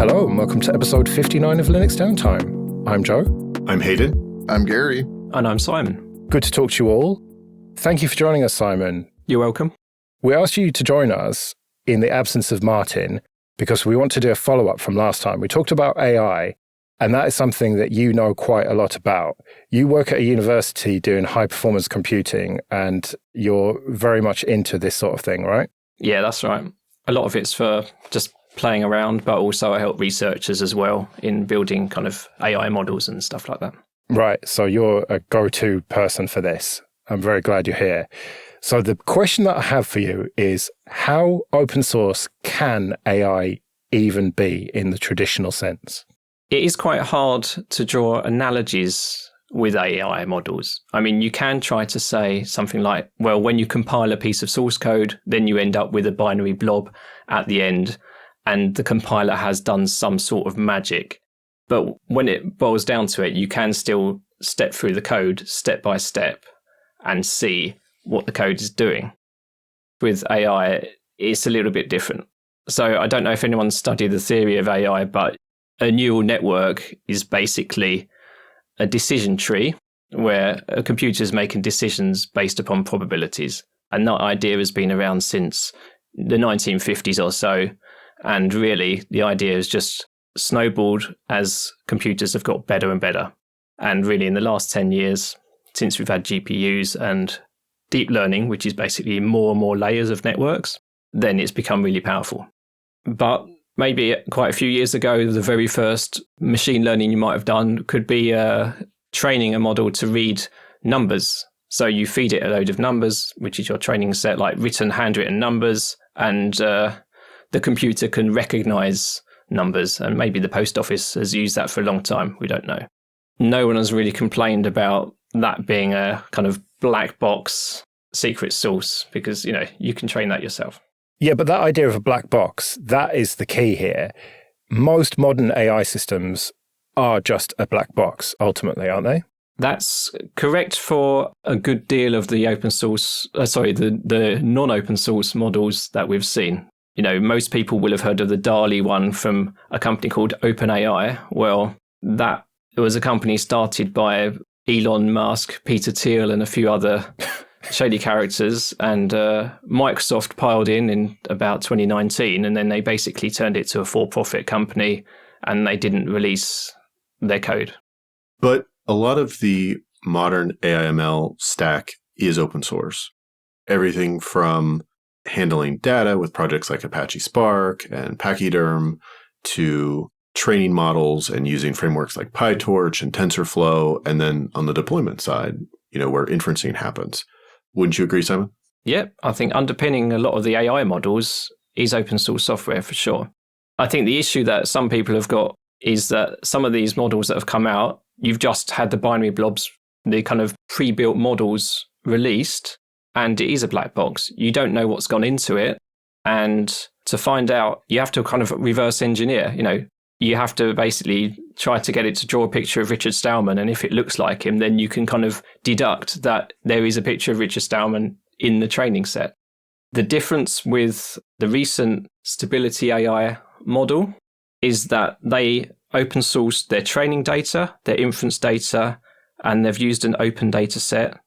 Hello and welcome to episode 59 of Linux Downtime. I'm Joe. I'm Hayden. I'm Gary. And I'm Simon. Good to talk to you all. Thank you for joining us, Simon. You're welcome. We asked you to join us in the absence of Martin because we want to do a follow-up from last time. We talked about AI, and that is something that you know quite a lot about. You work at a university doing high-performance computing, and you're very much into this sort of thing, right? Yeah, that's right. A lot of it's for just playing around, but also I help researchers as well in building kind of AI models and stuff like that. Right. So you're a go-to person for this. I'm very glad you're here. So the question that I have for you is, how open source can AI even be in the traditional sense? It is quite hard to draw analogies with AI models. I mean, you can try to say something like, well, when you compile a piece of source code, then you end up with a binary blob at the end, and the compiler has done some sort of magic. But when it boils down to it, you can still step through the code step by step and see what the code is doing. With AI, it's a little bit different. So I don't know if anyone's studied the theory of AI, but a neural network is basically a decision tree where a computer is making decisions based upon probabilities. And that idea has been around since the 1950s or so. And really, the idea has just snowballed as computers have got better and better. And really, in the last 10 years, since we've had GPUs and deep learning, which is basically more and more layers of networks, then it's become really powerful. But maybe quite a few years ago, the very first machine learning you might have done could be training a model to read numbers. So you feed it a load of numbers, which is your training set, like written, handwritten numbers, and the computer can recognize numbers. And maybe the post office has used that for a long time. We don't know. No one has really complained about that being a kind of black box secret source because, you know, you can train that yourself. Yeah, but that idea of a black box, that is the key here. Most modern AI systems are just a black box, ultimately, aren't they? That's correct for a good deal of the open source, the non-open source models that we've seen. You know, most people will have heard of the DALL-E one from a company called OpenAI. Well, that was a company started by Elon Musk, Peter Thiel, and a few other shady characters. And Microsoft piled in about 2019, and then they basically turned it to a for-profit company, and they didn't release their code. But a lot of the modern AI/ML stack is open source. Everything from handling data with projects like Apache Spark and Pachyderm to training models and using frameworks like PyTorch and TensorFlow, and then on the deployment side, you know, where inferencing happens. Wouldn't you agree, Simon? Yeah, I think underpinning a lot of the AI models is open source software for sure. I think the issue that some people have got is that some of these models that have come out, you've just had the binary blobs, the kind of pre-built models released, and it is a black box. You don't know what's gone into it. And to find out, you have to kind of reverse engineer. You know, you have to basically try to get it to draw a picture of Richard Stallman. And if it looks like him, then you can kind of deduct that there is a picture of Richard Stallman in the training set. The difference with the recent Stability AI model is that they open sourced their training data, their inference data, and they've used an open data set.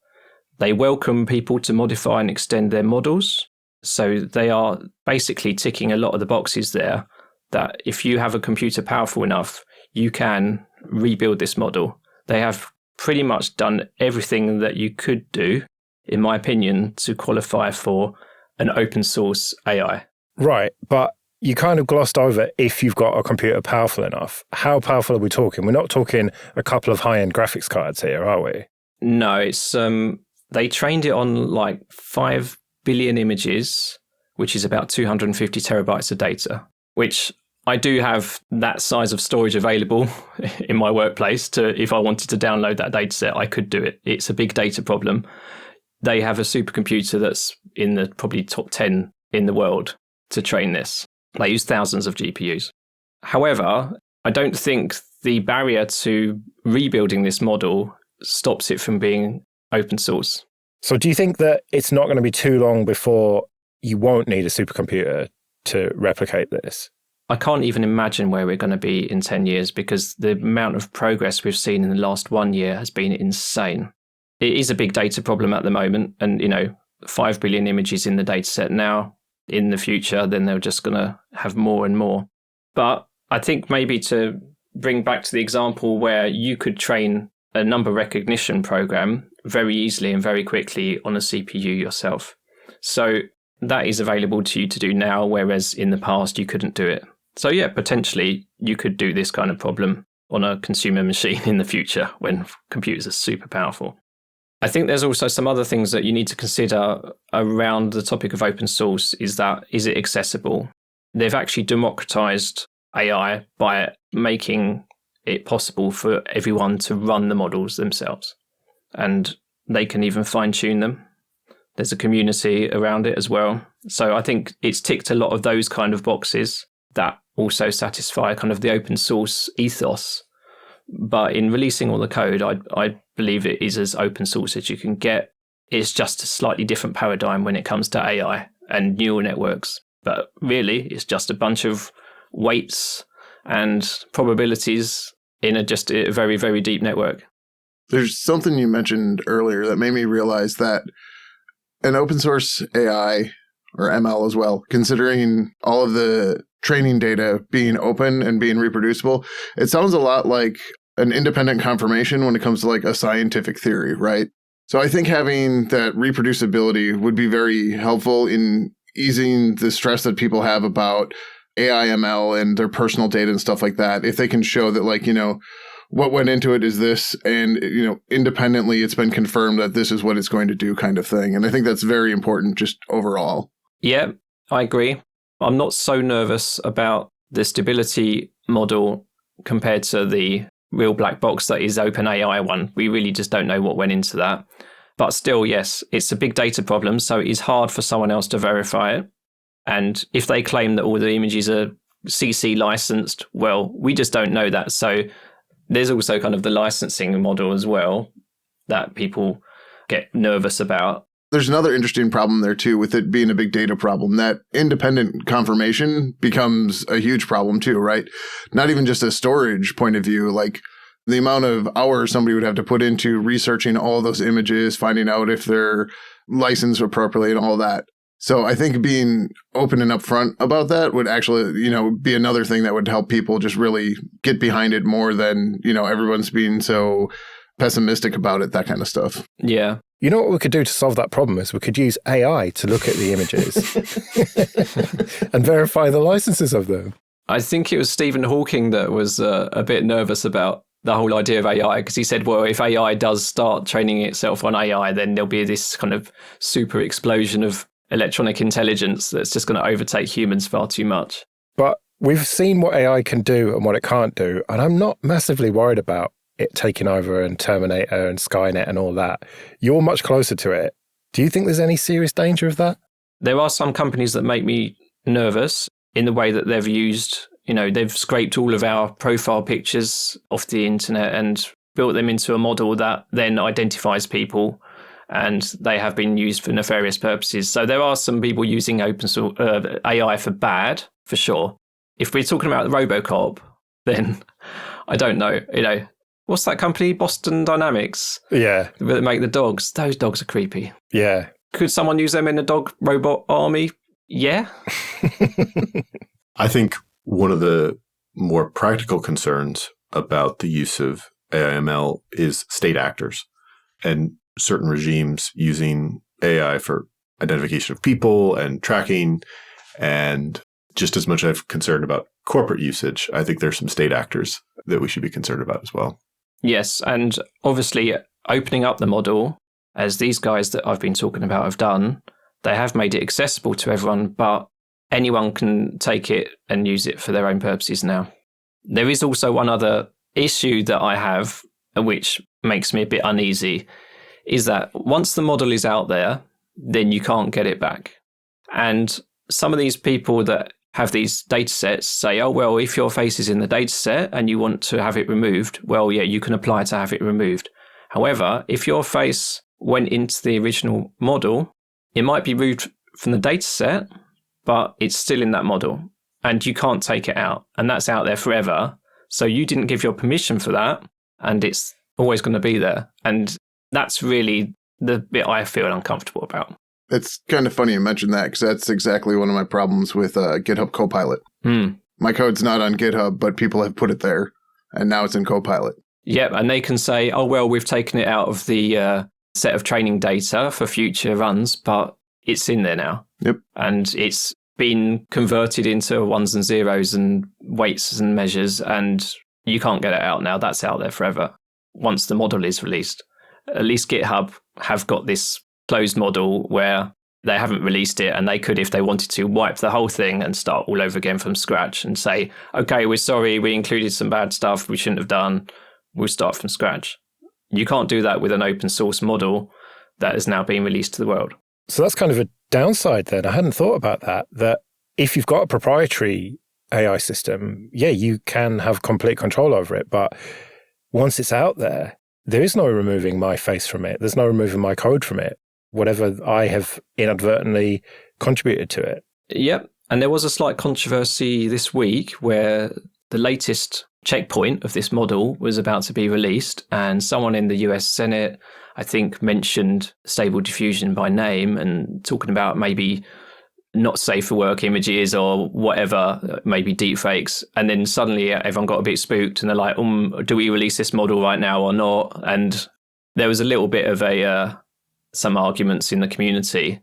They welcome people to modify and extend their models. So they are basically ticking a lot of the boxes there that if you have a computer powerful enough, you can rebuild this model. They have pretty much done everything that you could do, in my opinion, to qualify for an open source AI. Right, but you kind of glossed over if you've got a computer powerful enough. How powerful are we talking? We're not talking a couple of high-end graphics cards here, are we? No, it's they trained it on like 5 billion images, which is about 250 terabytes of data, which I do have that size of storage available in my workplace if I wanted to download that data set, I could do it. It's a big data problem. They have a supercomputer that's in the probably top 10 in the world to train this. They use thousands of GPUs. However, I don't think the barrier to rebuilding this model stops it from being open source. So do you think that it's not going to be too long before you won't need a supercomputer to replicate this? I can't even imagine where we're going to be in 10 years because the amount of progress we've seen in the last 1 year has been insane. It is a big data problem at the moment. And, 5 billion images in the data set now. In the future, then they're just going to have more and more. But I think maybe to bring back to the example where you could train a number recognition program very easily and very quickly on a CPU yourself. So that is available to you to do now, whereas in the past you couldn't do it. So yeah, potentially you could do this kind of problem on a consumer machine in the future when computers are super powerful. I think there's also some other things that you need to consider around the topic of open source. Is it accessible? They've actually democratized AI by making it possible for everyone to run the models themselves. And they can even fine-tune them. There's a community around it as well. So I think it's ticked a lot of those kind of boxes that also satisfy kind of the open source ethos. But in releasing all the code, I believe it is as open source as you can get. It's just a slightly different paradigm when it comes to AI and neural networks. But really, it's just a bunch of weights and probabilities in just a very, very deep network. There's something you mentioned earlier that made me realize that an open source AI or ML as well, considering all of the training data being open and being reproducible, it sounds a lot like an independent confirmation when it comes to like a scientific theory, right? So I think having that reproducibility would be very helpful in easing the stress that people have about AI ML and their personal data and stuff like that. If they can show that like, what went into it is this, and, independently it's been confirmed that this is what it's going to do kind of thing. And I think that's very important just overall. Yeah, I agree. I'm not so nervous about the stability model compared to the real black box that is OpenAI one. We really just don't know what went into that. But still, yes, it's a big data problem, so it is hard for someone else to verify it. And if they claim that all the images are CC licensed, well, we just don't know that. So there's also kind of the licensing model as well that people get nervous about. There's another interesting problem there too, with it being a big data problem. That independent confirmation becomes a huge problem too, right? Not even just a storage point of view, like the amount of hours somebody would have to put into researching all those images, finding out if they're licensed appropriately and all that. So I think being open and upfront about that would actually, be another thing that would help people just really get behind it more than, everyone's being so pessimistic about it, that kind of stuff. Yeah. You know what we could do to solve that problem is we could use AI to look at the images and verify the licenses of them. I think it was Stephen Hawking that was a bit nervous about the whole idea of AI, because he said, well, if AI does start training itself on AI, then there'll be this kind of super explosion of electronic intelligence that's just going to overtake humans far too much. But we've seen what AI can do and what it can't do, and I'm not massively worried about it taking over and Terminator and Skynet and all that. You're much closer to it. Do you think there's any serious danger of that? There are some companies that make me nervous in the way that they've used, they've scraped all of our profile pictures off the internet and built them into a model that then identifies people, and they have been used for nefarious purposes. So there are some people using open source AI for bad, for sure. If we're talking about RoboCop, then I don't know, what's that company? Boston Dynamics? Yeah. That make the dogs. Those dogs are creepy. Yeah. Could someone use them in a dog robot army? Yeah. I think one of the more practical concerns about the use of AI/ML is state actors and certain regimes using AI for identification of people and tracking. And just as much I'm concerned about corporate usage, I think there's some state actors that we should be concerned about as well. Yes, and obviously opening up the model, as these guys that I've been talking about have done, they have made it accessible to everyone, but anyone can take it and use it for their own purposes now. There is also one other issue that I have, which makes me a bit uneasy, is that once the model is out there, then you can't get it back. And some of these people that have these data sets say, oh, well, if your face is in the data set and you want to have it removed, well, yeah, you can apply to have it removed. However, if your face went into the original model, it might be removed from the data set, but it's still in that model. and you can't take it out. And that's out there forever. So you didn't give your permission for that, and it's always going to be there. And that's really the bit I feel uncomfortable about. It's kind of funny you mentioned that, because that's exactly one of my problems with GitHub Copilot. My code's not on GitHub, but people have put it there, and now it's in Copilot. Yep, and they can say, oh, well, we've taken it out of the set of training data for future runs, but it's in there now. Yep. And it's been converted into ones and zeros and weights and measures, and you can't get it out now. That's out there forever once the model is released. At least GitHub have got this closed model where they haven't released it, and they could, if they wanted to, wipe the whole thing and start all over again from scratch and say, okay, we're sorry, we included some bad stuff we shouldn't have done. We'll start from scratch. You can't do that with an open source model that has now been released to the world. So that's kind of a downside then. I hadn't thought about that if you've got a proprietary AI system, yeah, you can have complete control over it. But once it's out there, there is no removing my face from it. There's no removing my code from it, whatever I have inadvertently contributed to it. Yep. And there was a slight controversy this week where the latest checkpoint of this model was about to be released, and someone in the US Senate, I think, mentioned Stable Diffusion by name and talking about maybe not safe for work images or whatever, maybe deepfakes. And then suddenly everyone got a bit spooked and they're like, do we release this model right now or not? And there was a little bit of some arguments in the community.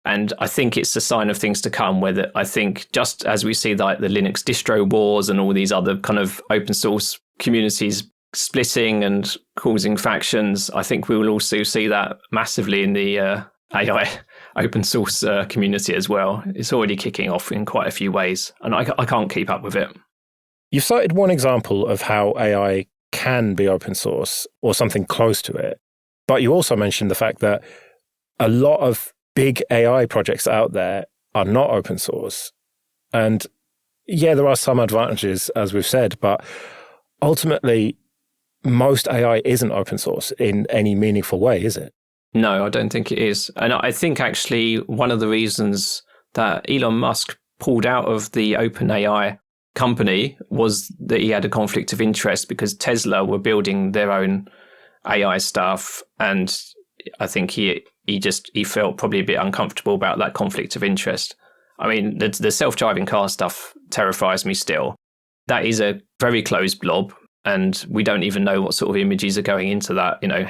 And I think it's a sign of things to come, where I think just as we see like the Linux distro wars and all these other kind of open source communities splitting and causing factions, I think we will also see that massively in the AI open source community as well. It's already kicking off in quite a few ways, and I can't keep up with it. You've cited one example of how AI can be open source or something close to it, but you also mentioned the fact that a lot of big AI projects out there are not open source. And yeah, there are some advantages, as we've said, but ultimately, most AI isn't open source in any meaningful way, is it? No, I don't think it is. And I think actually one of the reasons that Elon Musk pulled out of the OpenAI company was that he had a conflict of interest, because Tesla were building their own AI stuff. And I think he felt probably a bit uncomfortable about that conflict of interest. I mean, the self-driving car stuff terrifies me still. That is a very closed blob, and we don't even know what sort of images are going into that. You know,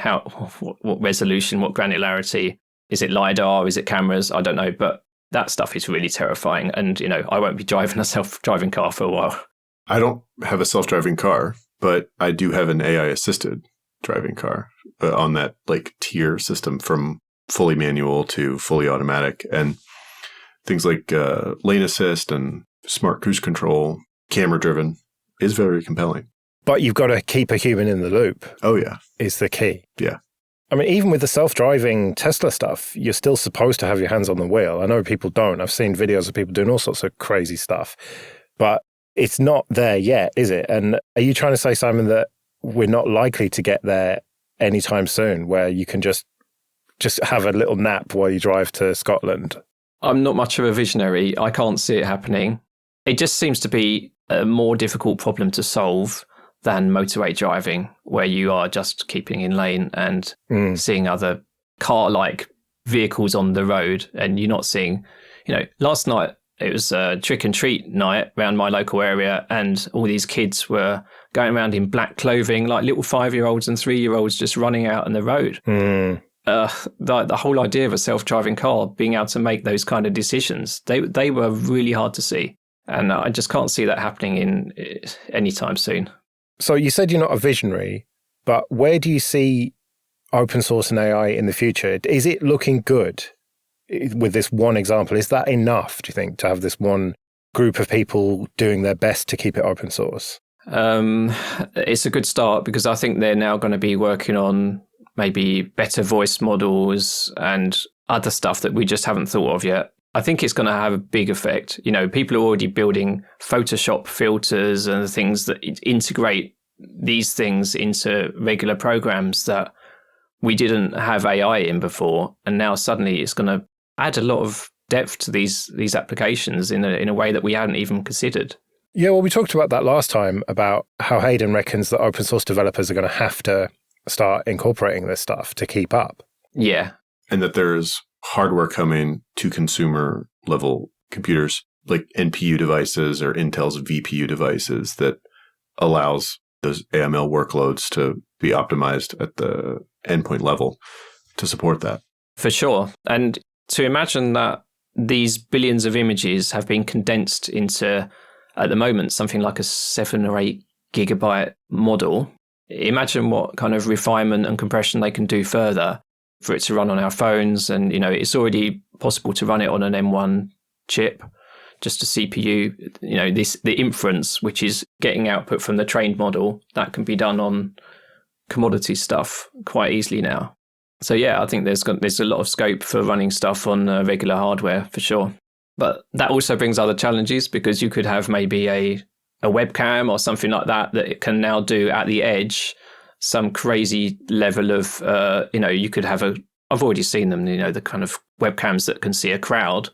what resolution, what granularity. Is it LiDAR? Is it cameras? I don't know. But that stuff is really terrifying. And, you know, I won't be driving a self-driving car for a while. I don't have a self-driving car, but I do have an AI-assisted driving car on that like tier system from fully manual to fully automatic, and things like lane assist and smart cruise control, camera driven, is very compelling. But you've got to keep a human in the loop. Oh, yeah. Is the key. Yeah. I mean, even with the self-driving Tesla stuff, you're still supposed to have your hands on the wheel. I know people don't. I've seen videos of people doing all sorts of crazy stuff, but it's not there yet, is it? And are you trying to say, Simon, that we're not likely to get there anytime soon, where you can just have a little nap while you drive to Scotland? I'm not much of a visionary. I can't see it happening. It just seems to be a more difficult problem to solve than motorway driving, where you are just keeping in lane and seeing other car-like vehicles on the road, and you're not seeing, you know, last night it was a trick and treat night around my local area, and all these kids were going around in black clothing, like little 5-year-olds and 3-year-olds just running out on the road. The whole idea of a self-driving car being able to make those kind of decisions, they were really hard to see. And I just can't see that happening in anytime soon. So you said you're not a visionary, but where do you see open source and AI in the future? Is it looking good with this one example? Is that enough, do you think, to have this one group of people doing their best to keep it open source? It's a good start, because I think they're now going to be working on maybe better voice models and other stuff that we just haven't thought of yet. I think it's going to have a big effect. You know, people are already building Photoshop filters and things that integrate these things into regular programs that we didn't have AI in before. And now suddenly it's going to add a lot of depth to these applications in a way that we hadn't even considered. Yeah, well, we talked about that last time, about how Hayden reckons that open source developers are going to have to start incorporating this stuff to keep up. Yeah. And that there's hardware coming to consumer level computers, like NPU devices or Intel's VPU devices, that allows those AML workloads to be optimized at the endpoint level to support that. For sure. And to imagine that these billions of images have been condensed into, at the moment, something like a 7 or 8 gigabyte model. Imagine what kind of refinement and compression they can do further for it to run on our phones. And, it's already possible to run it on an M1 chip, just a CPU. The inference, which is getting output from the trained model, that can be done on commodity stuff quite easily now. So yeah, I think there's a lot of scope for running stuff on regular hardware for sure. But that also brings other challenges, because you could have maybe a webcam or something like that it can now do at the edge some crazy level of, you could have I've already seen them, the kind of webcams that can see a crowd.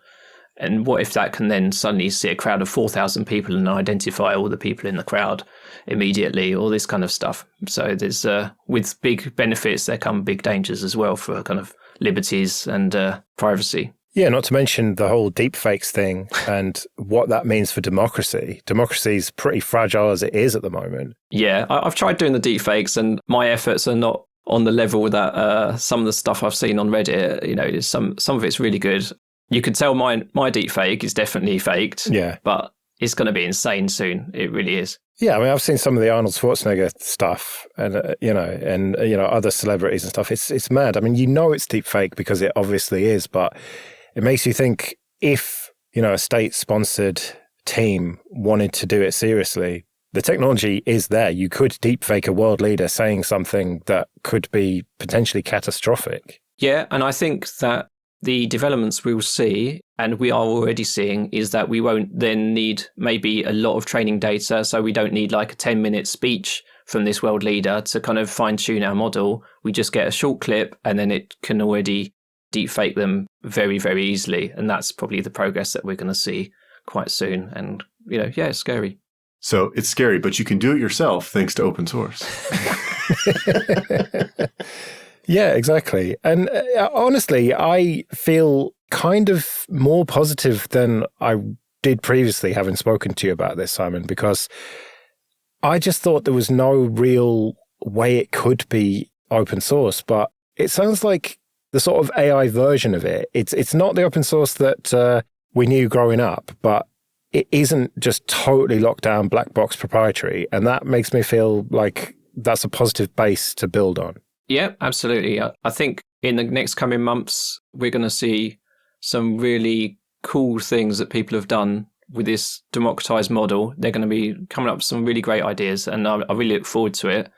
And what if that can then suddenly see a crowd of 4,000 people and identify all the people in the crowd immediately, all this kind of stuff. So there's, with big benefits, there come big dangers as well for kind of liberties and privacy. Yeah, not to mention the whole deepfakes thing and what that means for democracy. Democracy is pretty fragile as it is at the moment. Yeah, I've tried doing the deepfakes, and my efforts are not on the level that some of the stuff I've seen on Reddit. Some of it's really good. You can tell my deepfake is definitely faked. Yeah, but it's going to be insane soon. It really is. Yeah, I mean, I've seen some of the Arnold Schwarzenegger stuff, and other celebrities and stuff. It's mad. I mean, it's deepfake because it obviously is, but it makes you think, if a state-sponsored team wanted to do it seriously, the technology is there. You could deepfake a world leader saying something that could be potentially catastrophic. Yeah, and I think that the developments we will see, and we are already seeing, is that we won't then need maybe a lot of training data. So we don't need like a 10-minute speech from this world leader to kind of fine-tune our model. We just get a short clip, and then it can already deepfake them very, very easily. And that's probably the progress that we're going to see quite soon. And, it's scary. So it's scary, but you can do it yourself thanks to open source. Yeah, exactly. And honestly, I feel kind of more positive than I did previously, having spoken to you about this, Simon, because I just thought there was no real way it could be open source. But it sounds like the sort of AI version of it. It's not the open source that we knew growing up, but it isn't just totally locked down black box proprietary. And that makes me feel like that's a positive base to build on. Yeah, absolutely. I think in the next coming months, we're going to see some really cool things that people have done with this democratized model. They're going to be coming up with some really great ideas, and I really look forward to it.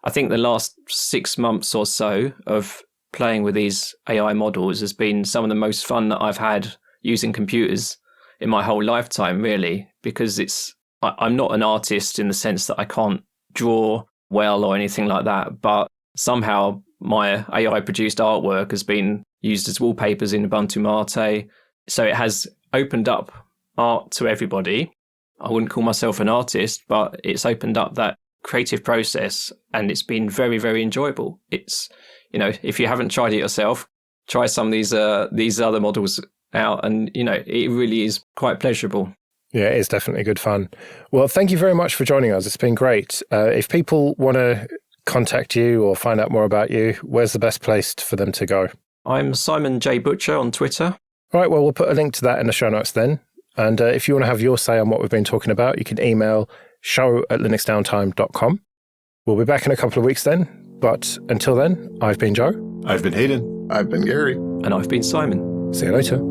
I think the last 6 months or so of playing with these AI models has been some of the most fun that I've had using computers in my whole lifetime, really, because I'm not an artist in the sense that I can't draw well or anything like that, but somehow my AI-produced artwork has been used as wallpapers in Ubuntu Mate. So it has opened up art to everybody. I wouldn't call myself an artist, but it's opened up that creative process, and it's been very, very enjoyable. It's, if you haven't tried it yourself, try some of these other models out, and, it really is quite pleasurable. Yeah, it's definitely good fun. Well, thank you very much for joining us. It's been great. If people want to contact you or find out more about you, where's the best place for them to go? I'm Simon J. Butcher on Twitter. All right, well, we'll put a link to that in the show notes then. And if you want to have your say on what we've been talking about, you can email show@linuxdowntime.com. We'll be back in a couple of weeks then. But until then, I've been Joe. I've been Hayden. I've been Gary. And I've been Simon. See you later.